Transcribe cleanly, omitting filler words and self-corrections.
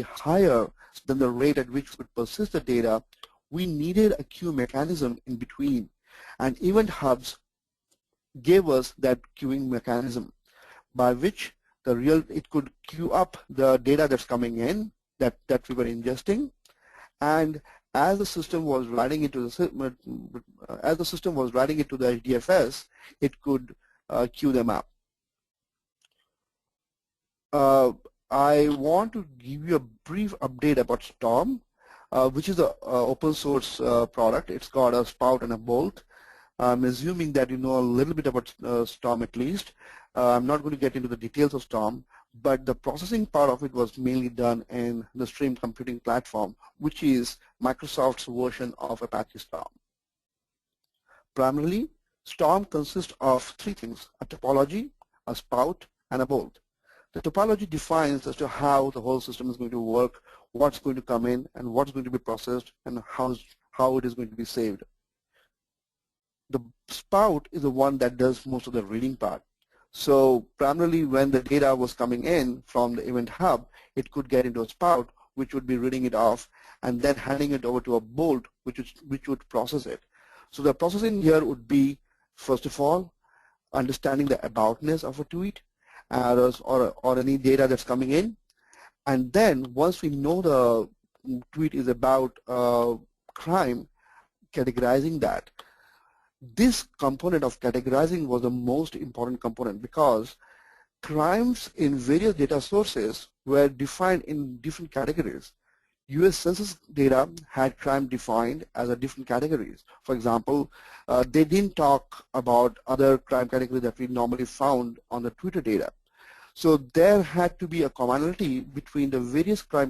higher than the rate at which we would persist the data, we needed a queue mechanism in between. And event hubs gave us that queuing mechanism by which it could queue up the data that's coming in that we were ingesting, and as the system was writing into the HDFS, it could queue them up. I want to give you a brief update about Storm, which is an open source product. It's got a spout and a bolt. I'm assuming that you know a little bit about Storm at least. I'm not going to get into the details of Storm, but the processing part of it was mainly done in the Stream Computing Platform, which is Microsoft's version of Apache Storm. Primarily, Storm consists of three things: a topology, a spout, and a bolt. The topology defines as to how the whole system is going to work, what's going to come in, and what's going to be processed, and how it is going to be saved. The spout is the one that does most of the reading part. So primarily when the data was coming in from the event hub, it could get into a spout, which would be reading it off, and then handing it over to a bolt, which would process it. So the processing here would be, first of all, understanding the aboutness of a tweet or any data that's coming in. And then once we know the tweet is about crime, categorizing that. This component of categorizing was the most important component because crimes in various data sources were defined in different categories. US Census data had crime defined as a different categories. For example, they didn't talk about other crime categories that we normally found on the Twitter data. So there had to be a commonality between the various crime